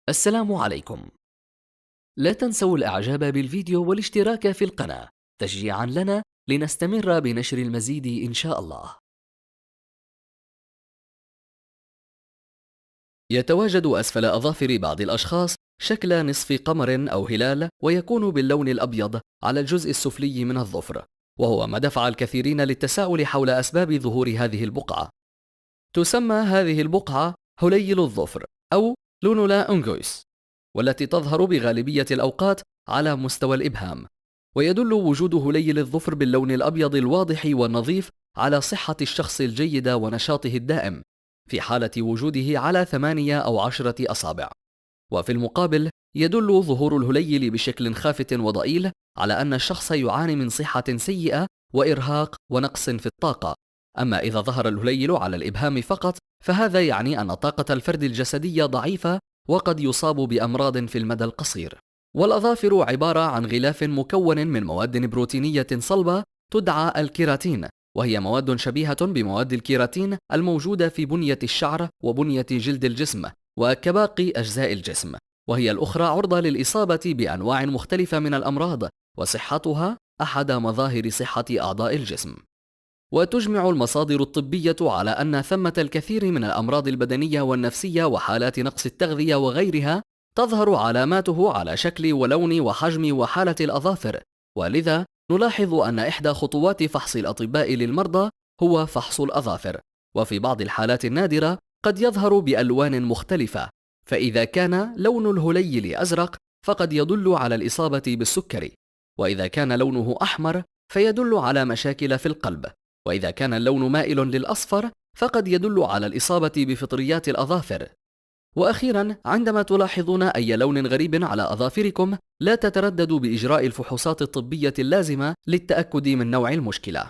السلام عليكم. لا تنسوا الإعجاب بالفيديو والاشتراك في القناة تشجيعا لنا لنستمر بنشر المزيد إن شاء الله. يتواجد أسفل أظافر بعض الأشخاص شكل نصف قمر أو هلال، ويكون باللون الأبيض على الجزء السفلي من الظفر، وهو ما دفع الكثيرين للتساؤل حول أسباب ظهور هذه البقعة. تسمى هذه البقعة هليل الظفر أو لونولا أنجويس، والتي تظهر بغالبية الأوقات على مستوى الإبهام. ويدل وجود هليل الظفر باللون الأبيض الواضح والنظيف على صحة الشخص الجيدة ونشاطه الدائم، في حالة وجوده على 8 أو 10 أصابع. وفي المقابل، يدل ظهور الهليل بشكل خافت وضئيل على أن الشخص يعاني من صحة سيئة وإرهاق ونقص في الطاقة. أما إذا ظهر الهليل على الإبهام فقط، فهذا يعني أن طاقة الفرد الجسدية ضعيفة، وقد يصاب بأمراض في المدى القصير. والأظافر عبارة عن غلاف مكون من مواد بروتينية صلبة تدعى الكيراتين، وهي مواد شبيهة بمواد الكيراتين الموجودة في بنية الشعر وبنية جلد الجسم وكباقي أجزاء الجسم، وهي الأخرى عرضة للإصابة بأنواع مختلفة من الأمراض، وصحتها أحد مظاهر صحة أعضاء الجسم. وتجمع المصادر الطبية على أن ثمة الكثير من الأمراض البدنية والنفسية وحالات نقص التغذية وغيرها تظهر علاماته على شكل ولون وحجم وحالة الأظافر، ولذا نلاحظ أن إحدى خطوات فحص الأطباء للمرضى هو فحص الأظافر. وفي بعض الحالات النادرة قد يظهر بألوان مختلفة، فإذا كان لون الهليل أزرق فقد يدل على الإصابة بالسكري، وإذا كان لونه أحمر فيدل على مشاكل في القلب، وإذا كان اللون مائل للأصفر فقد يدل على الإصابة بفطريات الأظافر. وأخيرا، عندما تلاحظون أي لون غريب على أظافركم لا تترددوا بإجراء الفحوصات الطبية اللازمة للتأكد من نوع المشكلة.